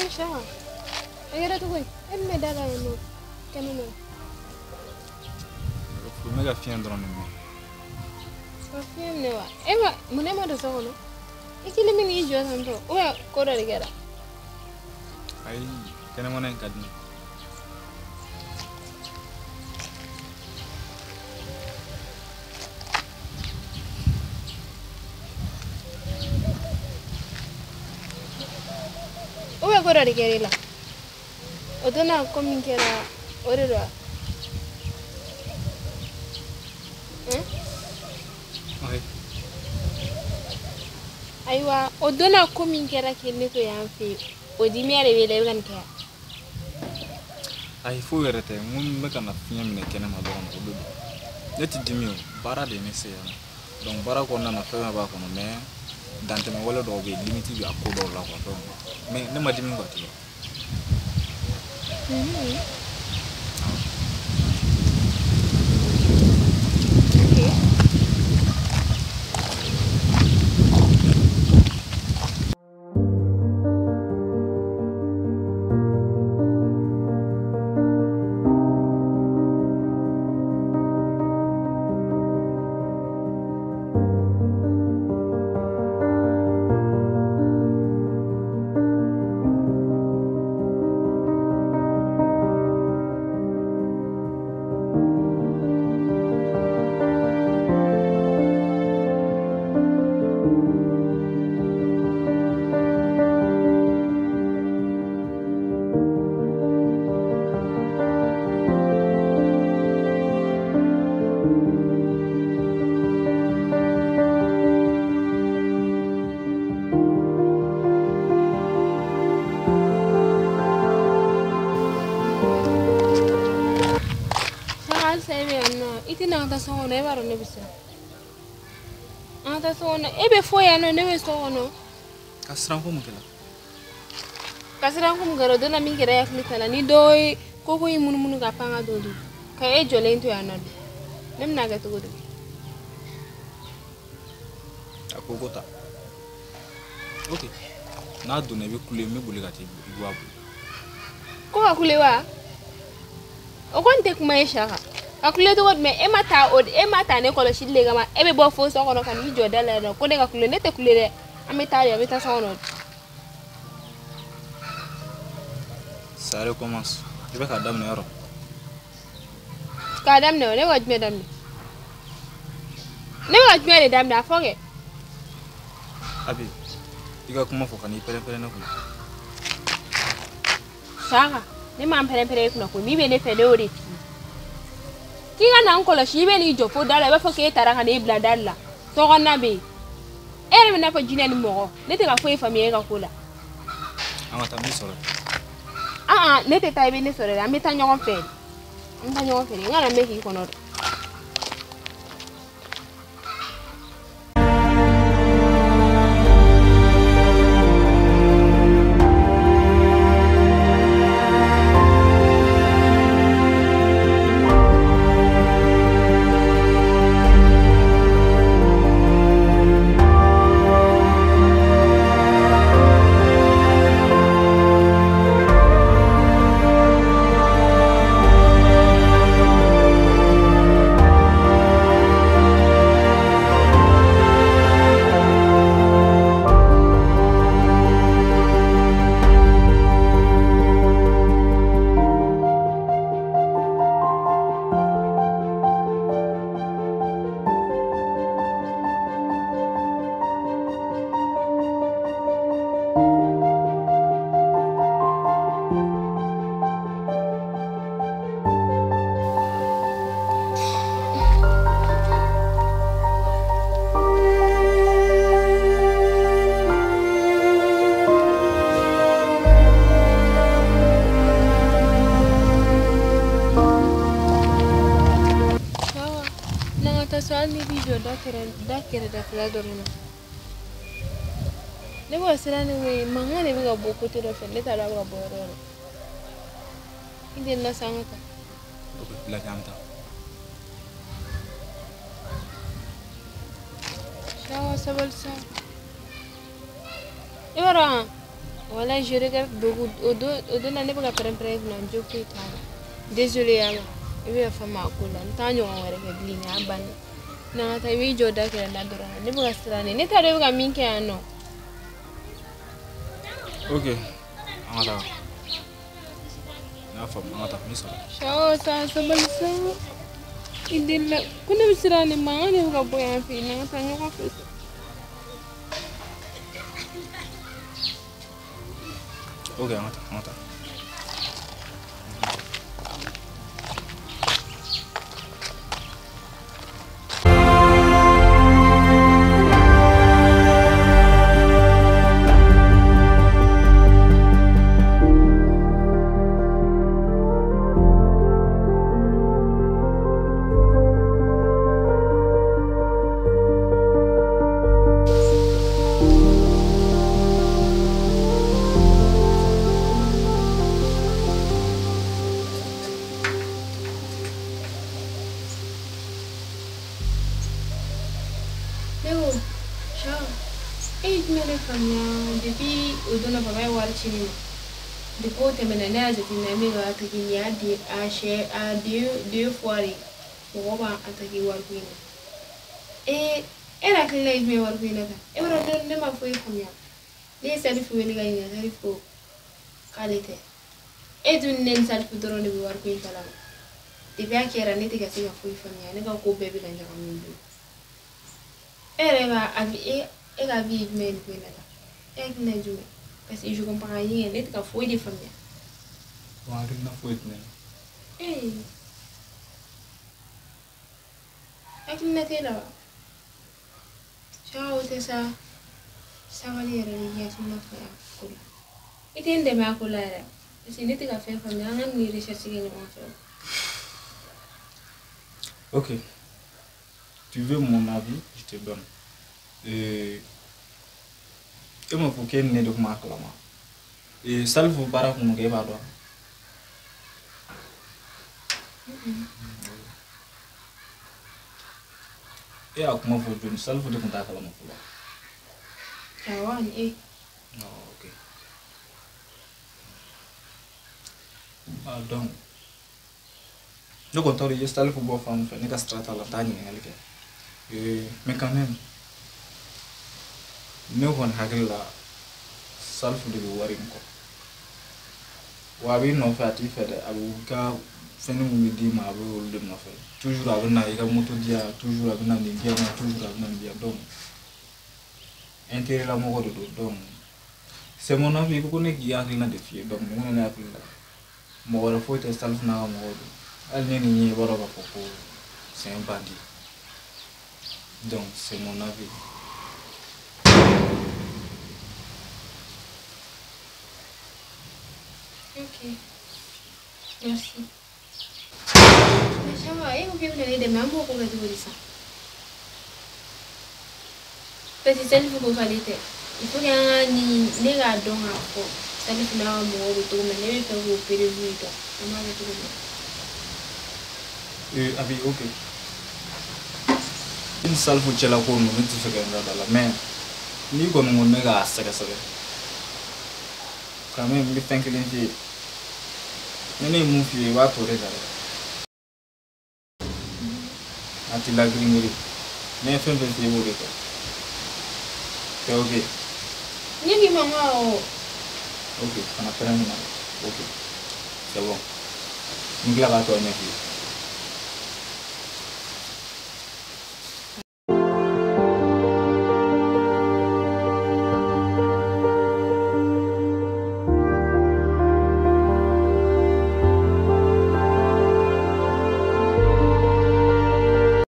Inshallah. Agora tu vai. É medalha no. Caminho. Fui mega fian drone me. Confia ne wa. Ema, munema do sono. Ikili mini jo santo. Oya kora rigera. Ai, kena mana yang kadni. Oya kora rigera la. Odona komin kera orira. Ai. Aiwa, odona komin kera kenne to yanfi. Odi mi are wele kan ka. Ai fu yerete mun me kana fian me kena ma don odo. Neti dimio bara de ne se ya. Donc bara ko na fe ba ko no me dante me wala do be limiti bi akodo la ko don. Me ne ma dimi ko ti. Anta sono e varo ne bisa. Anta sono e be foya no ne be sono. Kasran ko mukela. Kasran ko mugaro dona mi gere ya klitala ni doy koko yi munu ga panga dodi. Ka e jole nto ya no. Nem na ga to godo. Akogota. Okay. Na do ne be kule me bule ga ti iwabu. Ko akulewa. O konte kuma e shaka. Akule to god me emata ne kolo shidle gama ebe bo fo so kono kan hijo dala no ko de akule ne te kule de ameta so no. Ça recommence. Je vais kadam ne oro. Kadam ne waj me dam. Ne waj me dam da foge. Abi. Iga kuma fo kan ipere na ko. Saka, ne ma pere kuna ko mi be ne fele ori. Kinga na nkola shibe ni jopo dala ba foke taraka ne bla dala to gonna be ere na fa jina ni mo ne te ka fo famille ka kula Amata mi soro ne te taibe ne soro ambe ta nyon fe ngana me ki kono dakere da fla dorina ne bo sera ne we manga ne ga boko te do fe ne ta da ga bo ro inde na sangata la jamta shawa sabal sa ibara Voilà, je regarde beaucoup. Au-delà, on n'est pas capable de prendre un job. Désolé, Yama. Je vais faire ma couleur. Tant que je vais faire des lignes à ban. Non, tu as vu, je dois faire la drogue. Ne pas rester là. Ne t'arrive pas à m'inquiéter, non. Ok. Angata. Na fam angata miso. Ciao, ça va ça. Il dit là, quand on sera les mains, on va boire un peu. Non, tu as rien fait. Ok, angata. Leo, ciao. E tu me ne famiglia, depuis au dono papa war chini. Depuis te me ne aje ti na me ga ta ki ya di a she a deux fois ri. Ko ba ataki war kuina. Era que lei me war kuina ta. E ora ne ma foi famiglia. Ne sali fu ni ga ina sali fu kalite. E tu ne sali fu doro ne war kuina la. Depuis a kera ne te ga singa foi famiglia, ne ga ko bebe ga njaka mundu. Era a vie humaine pour elle. Et qui n'a joué. Parce que je comprends rien. Elle est fouille des familles. Wa rin na foit ne. Eh. Et qui n'a été là. Ciao, c'est ça. Ça va aller à la sur notre cola. Et t'es une de ma cola. C'est n'était qu'à faire famille. On a mis recherche qui nous fait. Ok. Tu veux mon avis, je te donne. Et me faut qu'il ne donc ma clama. Et ça vous bara pour nous gaba do. Et à comment vous donner ça vous de contact clama pour là. Ciao, eh. Non, ok. Ah donc. Je compte aller installer pour voir femme faire une strata la taille mais quand même ne kon hakilla salfu de warin ko wabi no fati fede abu ka fenu mi di ma abu de no fe toujours abu na ika moto dia toujours abu na dia na toujours abu na dia donc intérêt la mo do donc c'est mon avis ko ne ki yakil na défier donc mo ne yakil la mo wala faut te salfu na mo do al ne ni wara ba ko c'est un bandit donc c'est mon avis. Ok. Merci. Mais ça va, et vous pouvez me donner des mains pour que je vous dise ça. Parce que c'est une fois qualité. Il faut qu'il y ait un négat dans la peau. Ça veut dire que vous avez tout le monde, vous pouvez vous périr. Comment vous tout le monde? Abi, ok. Une salle pour cela qu'on nous met sur la main. Ni qu'on nous met à ça. Quand même, il fait que les nene mufi wa tore dare ati la gringori ne fen fen te wore ko te ok Ni ki mama o ok kana prendre ok c'est bon ngla ka to ne fi